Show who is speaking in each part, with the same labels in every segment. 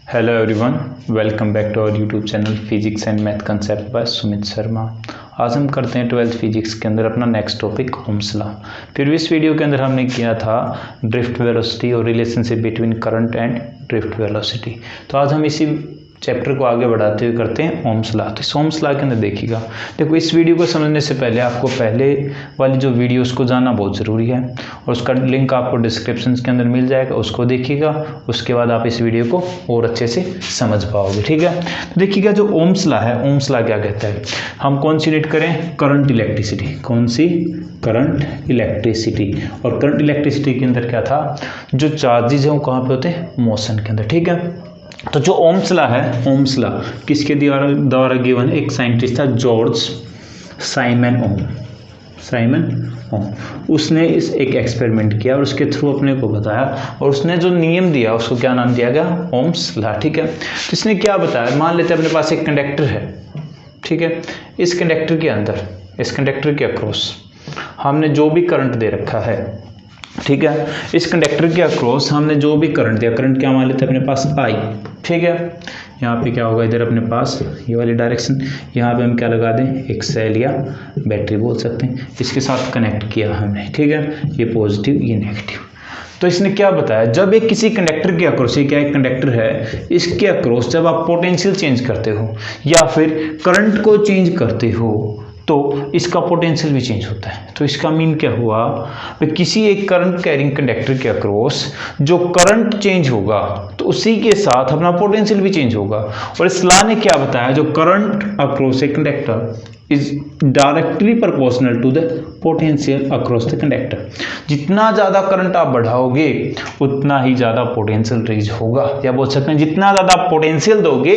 Speaker 1: Hello everyone, welcome back to our YouTube channel physics and math concept by Sumit Sharma. आज हम करते हैं 12th physics के अंदर अपना next topic Ohm's law. Previous video के अंदर हमने किया था ड्रिफ्ट वेलोसिटी और relationship between current and drift velocity. तो आज हम इसी चैप्टर को आगे बढ़ाते हुए करते हैं ओम्स लॉ। तो इस ओम्स लॉ के अंदर देखिएगा, देखो इस वीडियो को समझने से पहले आपको पहले वाली जो वीडियो उसको जानना बहुत ज़रूरी है और उसका लिंक आपको डिस्क्रिप्शन के अंदर मिल जाएगा, उसको देखिएगा। उसके बाद आप इस वीडियो को और अच्छे से समझ पाओगे, ठीक है। तो देखिएगा जो ओम्स लॉ है, ओम्स लॉ क्या कहता है, हम कौन सी रीड करें, करंट इलेक्ट्रिसिटी, कौन सी, करंट इलेक्ट्रिसिटी। और करंट इलेक्ट्रिसिटी के अंदर क्या था, जो चार्जेज है वो कहाँ पे होते हैं, मोशन के अंदर, ठीक है। तो जो ओम्स लॉ है, ओम्स लॉ किसके द्वारा गिवन, एक साइंटिस्ट था जॉर्ज साइमन ओम, साइमन ओम। उसने इस एक एक्सपेरिमेंट किया और उसके थ्रू अपने को बताया और उसने जो नियम दिया उसको क्या नाम दिया गया, ओम्स लॉ, ठीक है। तो इसने क्या बताया, मान लेते हैं अपने पास एक कंडक्टर है, ठीक है। इस कंडक्टर के अंदर, इस कंडक्टर के अक्रॉस हमने जो भी करंट दे रखा है, ठीक है, इस कंडक्टर के अक्रॉस हमने जो भी करंट दिया, करंट क्या मान लेते हैं अपने पास आई, ठीक है। यहाँ पे क्या होगा, इधर अपने पास ये वाली डायरेक्शन, यहाँ पे हम क्या लगा दें, एक सेल या बैटरी बोल सकते हैं, इसके साथ कनेक्ट किया हमने, ठीक है। ये पॉजिटिव, ये नेगेटिव। तो इसने क्या बताया, जब एक किसी कंडक्टर के अक्रॉस, ये क्या एक कंडक्टर है, इसके अक्रॉस जब आप पोटेंशियल चेंज करते हो या फिर करंट को चेंज करते हो तो इसका पोटेंशियल भी चेंज होता है। तो इसका मीन क्या हुआ, किसी एक करंट कैरिंग कंडक्टर के अक्रॉस जो करंट चेंज होगा तो उसी के साथ अपना पोटेंशियल भी चेंज होगा। और इस लॉ ने क्या बताया, जो current across a conductor is directly proportional to the potential across the conductor. जितना ज़्यादा करंट आप बढ़ाओगे उतना ही ज़्यादा पोटेंशियल रेज होगा, या बोल सकते हैं जितना ज़्यादा आप पोटेंशियल दोगे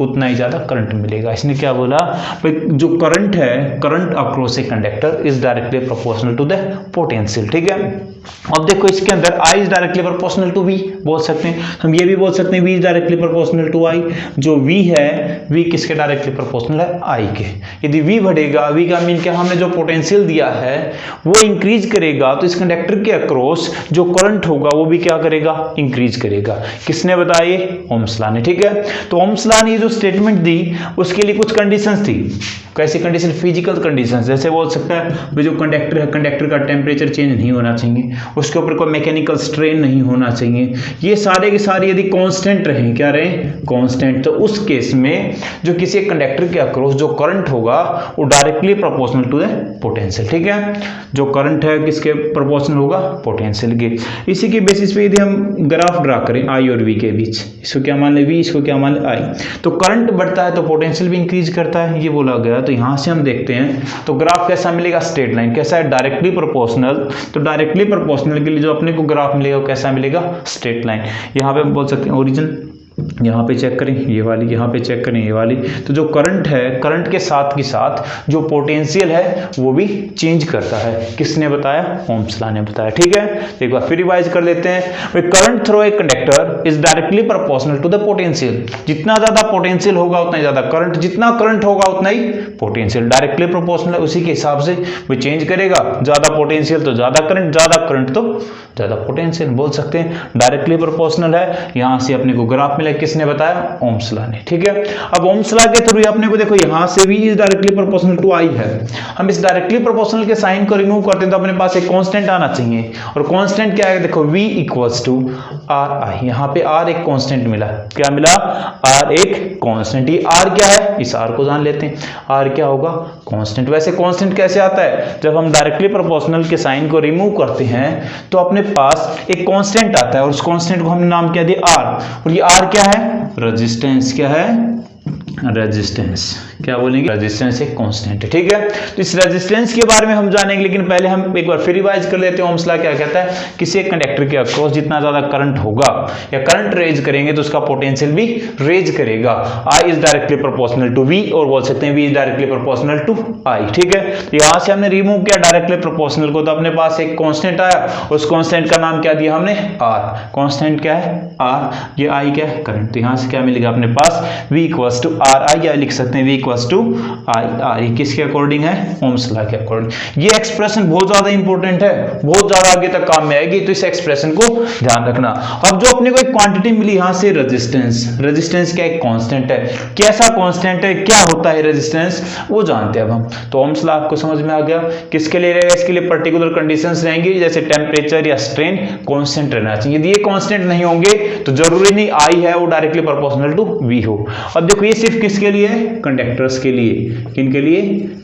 Speaker 1: उतना ही ज़्यादा करंट मिलेगा। इसने क्या बोला, जो करंट है, current across a conductor is directly proportional to the potential, ठीक है। अब देखो इसके अंदर I is directly proportional to V बोल सकते हैं, हम ये भी बोल सकते हैं V is directly proportional to I। जो V है, V किसके डायरेक्टली प्रोपोर्शनल है, I के। यदि V बढ़ेगा, V का मीन क्या, हमने जो पोटेंशियल दिया है वो इंक्रीज करेगा तो इस कंडक्टर के अक्रॉस जो करंट होगा वो भी क्या करेगा, इंक्रीज करेगा। किसने बताया, ये ओम्स लॉ ने, ठीक है। तो ओम्स लॉ ने जो स्टेटमेंट दी उसके लिए कुछ कंडीशंस थी। कैसी कंडीशन, फिजिकल कंडीशंस। जैसे बोल सकता है वो जो कंडक्टर है, कंडक्टर का टेम्परेचर चेंज नहीं होना चाहिए, उसके ऊपर कोई मैकेनिकल स्ट्रेन नहीं होना चाहिए, ये सारे के सारे यदि कांस्टेंट रहें, क्या रहे, कांस्टेंट, तो उस केस में जो किसी कंडक्टर के अक्रॉस जो करंट होगा वो directly proportional to the potential, ठीक है। जो करंट है किसके प्रोपोर्शनल होगा, पोटेंशियल के। इसी के बेसिस पे यदि हम ग्राफ ड्रा करें I और V के बीच, इसको क्या मान ले V, इसको क्या मान ले I, तो करंट बढ़ता है तो पोटेंशियल भी इंक्रीज करता है, ये बोला गया। तो यहां से हम देखते हैं तो ग्राफ कैसा मिलेगा, स्ट्रेट लाइन। कैसा है, डायरेक्टली प्रोपोर्शनल। तो डायरेक्टली प्रोपोर्शनल के लिए जो अपने को ग्राफ मिलेगा वो कैसा मिलेगा, स्ट्रेट लाइन। यहां पे हम बोल सकते हैं ओरिजिन, यहाँ पे चेक करें ये वाली, यहाँ पे चेक करें ये वाली। तो जो करंट है, करंट के साथ जो पोटेंशियल है वो भी चेंज करता है। किसने बताया, ओम्स लॉ ने बताया, ठीक है। एक बार फिर रिवाइज कर लेते हैं। Current through a conductor is directly proportional to the potential. जितना ज्यादा पोटेंशियल होगा उतना ज्यादा करंट, जितना करंट होगा उतना ही पोटेंशियल, डायरेक्टली प्रोपोर्शनल है, उसी के हिसाब से वो चेंज करेगा। ज्यादा पोटेंशियल तो ज्यादा करंट, ज्यादा करंट तो ज्यादा पोटेंशियल, बोल सकते हैं डायरेक्टली प्रोपोर्शनल है। यहां से अपने को ग्राफ मिला, किसने बताया, ओम्स लॉ ने, ठीक है। अब ओम्स लॉ के थ्रू अपने को देखो यहां से भी is directly proportional to I है, हम इस डायरेक्टली प्रोपोर्शनल के साइन को रिमूव करते हैं तो अपने पास एक कांस्टेंट आना चाहिए। और कांस्टेंट क्या है, देखो V इक्वल्स टू RI। यहाँ पे R एक कांस्टेंट मिला, क्या मिला, R एक कांस्टेंट। ये R क्या है, इस R को जान लेते हैं, R क्या होगा, कांस्टेंट। वैसे कांस्टेंट कैसे आता है, जब हम डायरेक्टली प्रोपोर्शनल के साइन को रिमूव करते हैं तो अपने पास एक कांस्टेंट आता है और उस कांस्टेंट को हमने नाम क्या दिया, R। और ये R क्या है, रेजिस्टेंस। क्या है, रेजिस्टेंस। क्या बोलेंगे, रेजिस्टेंस एक कांस्टेंट है, ठीक है। तो इस रेजिस्टेंस के बारे में हम जानेंगे, लेकिन पहले हम एक बार फिर रिवाइज कर लेते हैं। ओम्स लॉ क्या कहता है, किसी एक कंडक्टर के अक्रॉस जितना ज्यादा करंट होगा या करंट रेज करेंगे तो उसका पोटेंशियल भी रेज करेगा। I is directly proportional to V, और बोल सकते हैं V is directly proportional to I, ठीक है। तो यहां से हमने रिमूव किया डायरेक्टली प्रोपोर्शनल को, तो अपने पास एक कांस्टेंट आया, उस कांस्टेंट का नाम क्या दिया हमने, R। कांस्टेंट क्या है, R। ये I क्या है, करंट। तो यहां से क्या मिलेगा अपने पास, V equals to R I, या लिख सकते हैं V equals to I R. ये किसके अकॉर्डिंग है? ओम्स लॉ के अकॉर्डिंग। ये एक्सप्रेशन बहुत ज्यादा इंपॉर्टेंट है, बहुत ज्यादा आगे तक काम में आएगी, तो इस एक्सप्रेशन को ध्यान रखना। अब जो अपने को एक क्वांटिटी मिली यहां से रेजिस्टेंस, रेजिस्टेंस क्या एक कांस्टेंट है, कैसा कांस्टेंट है, क्या होता है रेजिस्टेंस, वो जानते हैं अब हम। तो ओम्स लॉ आपको समझ में आ गया। किसके लिए रहेगा? इसके लिए पर्टिकुलर कंडीशंस रहेंगी, जैसे टेम्परेचर या स्ट्रेन कांस्टेंट रहना चाहिए। यदि ये कांस्टेंट नहीं होंगे तो जरूरी नहीं आई है वो डायरेक्टली प्रोपोर्शनल टू वी हो। अब देखो ये सिर्फ किसके लिए है? कंडक्टर्स के लिए। किनके लिए?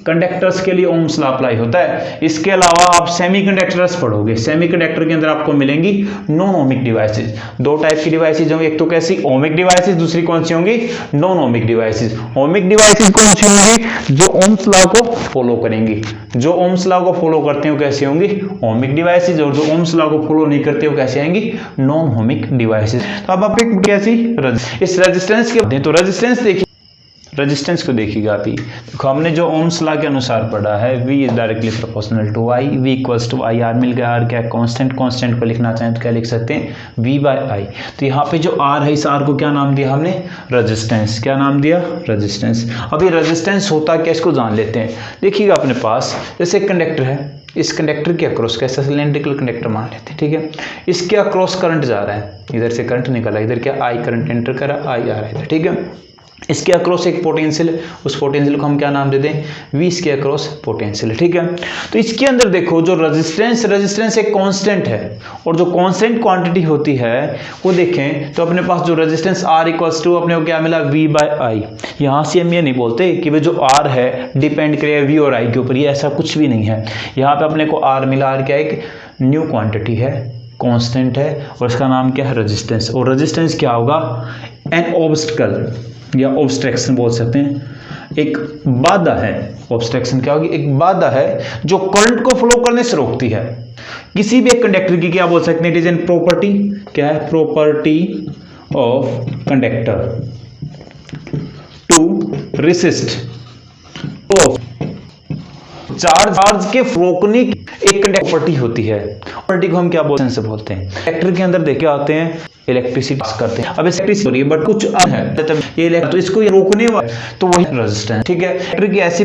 Speaker 1: कंडक्टर्स के लिए ओम्स लॉ अप्लाई होता है। इसके अलावा आप सेमीकंडक्टर्स पढ़ोगे, सेमीकंडक्टर के अंदर आपको मिलेंगी नॉन ओमिक डिवाइसेस। दो टाइप की डिवाइसेस होंगी, एक तो कैसी ओमिक डिवाइसेस, दूसरी कौन सी होंगी? Non ohmic devices. Ohmic devices कौन सी होंगी? जो ओम्स लॉ को फॉलो करेंगी। जो ओम्स लॉ को फॉलो करते हैं वो कैसी होंगी? Ohmic devices. और जो ओम्स लॉ को फॉलो नहीं करते वो कैसे आएंगी? Non ohmic devices. तो अब आप एक कैसी इस रेजिस्टेंस के, तो रेजिस्टेंस देखिए, रेजिस्टेंस को देखिएगा अभी। देखो हमने जो ओम्स लॉ के अनुसार पढ़ा है, V is directly proportional to I, V equals to I R मिल गया। R क्या? कांस्टेंट। कांस्टेंट को लिखना चाहें तो क्या लिख सकते हैं? V by I। तो यहाँ पे जो R है, इस R को क्या नाम दिया हमने? रेजिस्टेंस। क्या नाम दिया? रेजिस्टेंस। अभी रेजिस्टेंस होता क्या, इसको जान लेते हैं। देखिएगा अपने पास जैसे एक कंडक्टर है, इस कंडक्टर के अक्रॉस, कैसा सिलेंड्रिकल कंडक्टर मान लेते हैं, ठीक है। इसके अक्रॉस करंट जा रहा है, इधर से करंट निकला, इधर क्या? I करंट एंटर करा, I आ रहा है, ठीक है। इसके अक्रॉस एक पोटेंशियल, उस पोटेंशियल को हम क्या नाम दे दें? V इसके अक्रॉस पोटेंशियल, ठीक है। तो इसके अंदर देखो जो रेजिस्टेंस एक कांस्टेंट है, और जो कांस्टेंट क्वांटिटी होती है वो देखें तो अपने पास जो रेजिस्टेंस R इक्वल्स टू अपने को क्या मिला? V बाय आई। यहाँ से हम ये नहीं बोलते कि भाई जो R है डिपेंड करेगा V और I के ऊपर, ये ऐसा कुछ भी नहीं है। यहाँ पे अपने को R मिला। R क्या? एक न्यू क्वांटिटी है, कांस्टेंट है, और इसका नाम क्या है? रेजिस्टेंस। और रेजिस्टेंस क्या होगा? एन ऑब्स्टेकल या ऑब्स्ट्रक्शन बोल सकते हैं, एक बाधा है। ऑब्स्ट्रक्शन क्या होगी? एक बाधा है जो करंट को फ्लो करने से रोकती है। किसी भी एक कंडक्टर की क्या बोल सकते हैं? It is an property. क्या है? Property of conductor to resist of charge के रोकने की एक प्रॉपर्टी होती है। प्रॉपर्टी को हम क्या बोलते हैं? कंडक्टर के अंदर देखे आते हैं इलेक्ट्रिसिटी पास करते हैं। अब इलेक्ट्रिसिटी हो रही है बट कुछ है ये तो इसको ये रोकने वाला, तो वही रेजिस्टेंस, ठीक है। इलेक्ट्रिक की ऐसी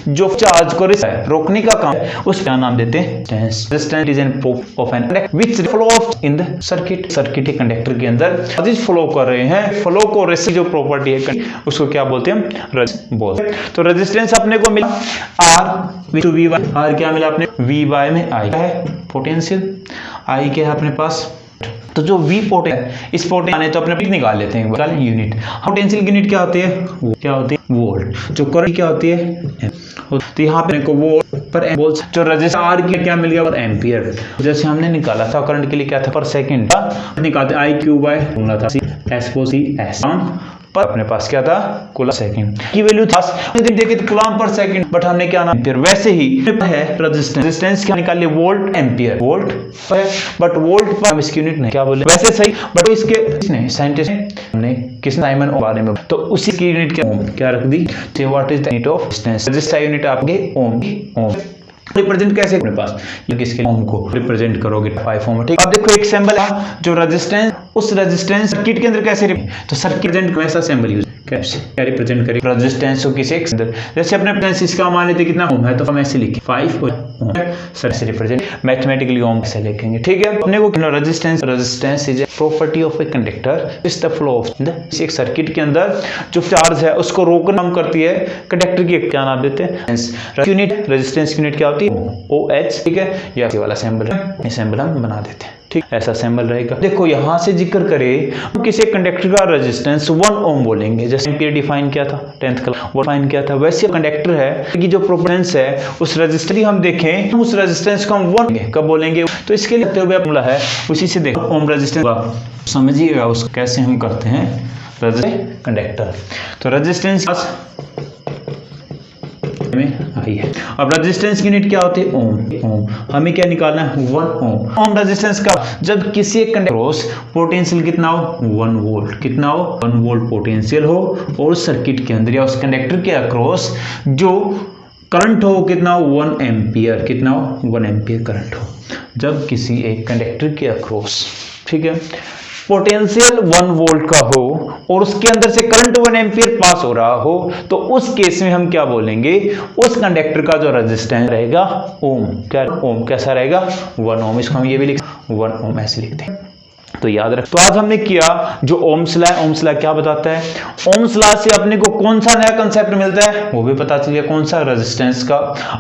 Speaker 1: जो चार्ज को रोकने का काम है, उस क्या नाम देते हैं? Resistance is an proof of an which flow of in the circuit. Circuit के कंडक्टर के अंदर चार्जेस फ्लो कर रहे हैं, फ्लो को रेसिस्ट जो प्रॉपर्टी है उसको क्या बोलते हैं? रेजिस्टेंस बोलते हैं। तो रेजिस्टेंस अपने को मिला R to V by R, क्या मिला अपने? V बाय में I है पोटेंशियल, I क्या है अपने पास? तो जो V पोटेंशियल है, इस पोटेंशियल आने तो अपने निकाल लेते हैं, निकालें यूनिट। पोटेंशियल की यूनिट क्या होती है? क्या होती है? वोल्ट। जो करंट क्या होती है? तो यहाँ पे को वोल्ट पर वोल्ट। जो रेजिस्टेंस R की क्या मिल गया? पर एम्पियर। जैसे हमने निकाला था करंट के लिए क्या था? पर सेकंड निकालते I क्यूब बाय S पर अपने पास क्या था? कूलम सेकंड की वैल्यू था। देखे तो कूलम पर सेकंड, बट हमने क्या नाम? एम्पियर। वैसे ही है रेजिस्टेंस क्या निकाल लिया? Volt ampere. वोल्ट है बट वोल्ट पर हम इसकी यूनिट नहीं क्या बोले? वैसे सही, बट इसके साइंटिस्ट हमने किसने साइमन ओम बारे में, तो उसी की यूनिट क्या? ओम। क्या रख दी? What is the unit of resistance? Resistance unit आपके ओम। ओम रिप्रेजेंट कैसे अपने पास? ये किसके? ओम को रिप्रेजेंट करोगे 5 ओम, ठीक। अब देखो एक सिंबल है जो रेजिस्टेंस, उस रेजिस्टेंस सर्किट के अंदर कैसे, तो सर्किट रिप्रेजेंट कैसा सिंबल यूज कैसे क्या रिप्रेजेंट करें? रेजिस्टेंस को किसी एक अंदर, जैसे अपने रेजिस्टेंस इसका मान लेते कितना ओम है, तो हम ऐसे लिखें 5 ओम सर से रिप्रेजेंट मैथमेटिकली ओम से लिखेंगे, ठीक है। अपने को resistance is a property of A conductor is the flow of the एक सर्किट के अंदर जो चार्ज है उसको रोकना काम करती है कंडक्टर की, क्या नाम देते हैं? यूनिट। रेजिस्टेंस की यूनिट क्या होती है? OH, ठीक है। या ये वाला सिंबल है, ये सिंबल हम बना देते हैं, ठीक। ऐसा सिंबल रहेगा। देखो यहां से जिक्र करें तो किसी कंडक्टर का रेजिस्टेंस 1 ओम बोलेंगे, जैसे एम्पियर डिफाइन किया था 10th क्लास, वो डिफाइन किया था। वैसे कंडक्टर है कि जो प्रोपेंस है उस रेजिस्टेंस हम देखें, उस रेजिस्टेंस को हम 1 कब बोलेंगे? तो इसके लिए फॉर्मूला है, उसी से देखो ओम रेजिस्टेंस समझिएगा उसको कैसे हम करते हैं कंडक्टर। तो रेजिस्टेंस में आई है। अब रेजिस्टेंस की यूनिट क्या होती है? ओम। ओम हमें क्या निकालना है? 1 ओम। ओम रेजिस्टेंस का जब किसी एक कंडक्टर पोटेंशियल कितना हो? 1 वोल्ट। कितना हो? 1 वोल्ट पोटेंशियल हो, और सर्किट के अंदर या उस कंडक्टर के अक्रॉस जो करंट हो कितना हो? 1 एम्पियर। कितना हो? 1 एम्पियर करंट हो। जब किसी एक कंडक्टर के अक्रॉस, ठीक है, पोटेंशियल 1 वोल्ट का हो और उसके अंदर से करंट 1 एम्पीयर पास हो रहा हो, तो उस केस में हम क्या बोलेंगे, उस कंडक्टर का जो रेजिस्टेंस रहेगा ओम, क्या ओम, कैसा रहेगा 1 ओम। इसको हम ये भी लिख 1 ओम ऐसे लिखते हैं, तो याद रख। तो आज हमने किया जो ओम्स लॉ है, ओम्स लॉ क्या बताता है, ओम्स लॉ से अपने को कौन सा नया कंसेप्ट मिलता है वो भी पता चल गया, कौन सा, रेजिस्टेंस का।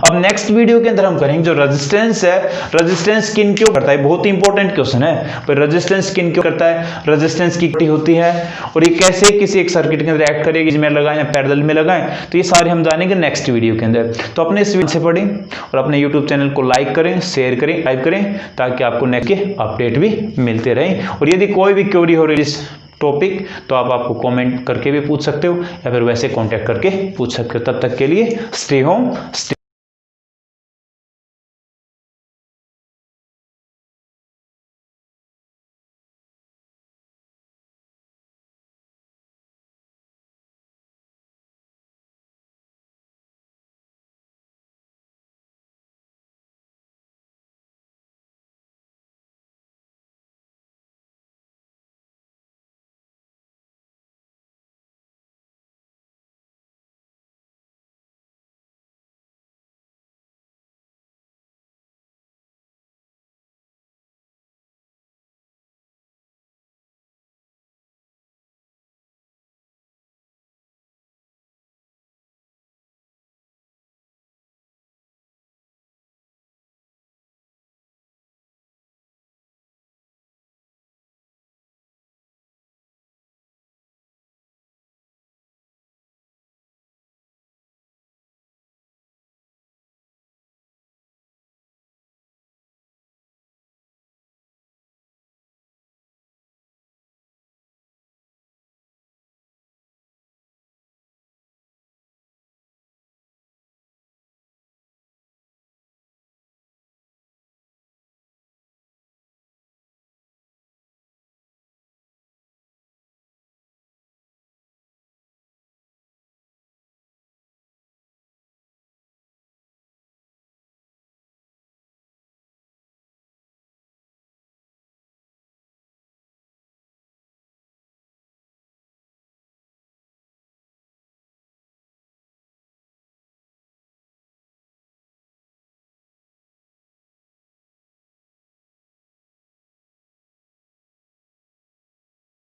Speaker 1: अब नेक्स्ट वीडियो के अंदर हम करेंगे जो रेजिस्टेंस है, रेजिस्टेंस किन क्यों करता है, बहुत ही इंपॉर्टेंट क्वेश्चन है, पर रेजिस्टेंस किन क्यों करता है, रेजिस्टेंस की कितनी होती है और ये कैसे किसी एक सर्किट के अंदर एक्ट करेगी, इसमें लगाएं या पैरेलल में लगाएं, तो ये सारे हम जानेंगे नेक्स्ट वीडियो के अंदर। तो अपने इस वीडियो से पढ़ें और अपने यूट्यूब चैनल को लाइक करें, शेयर करें, टाइप करें, ताकि आपको नेक्स्ट के अपडेट भी मिलते रहें। और यदि कोई भी क्वेरी हो रही इस टॉपिक तो आपको कमेंट करके भी पूछ सकते हो या फिर वैसे कांटेक्ट करके पूछ सकते हो। तब तक के लिए स्टे होम,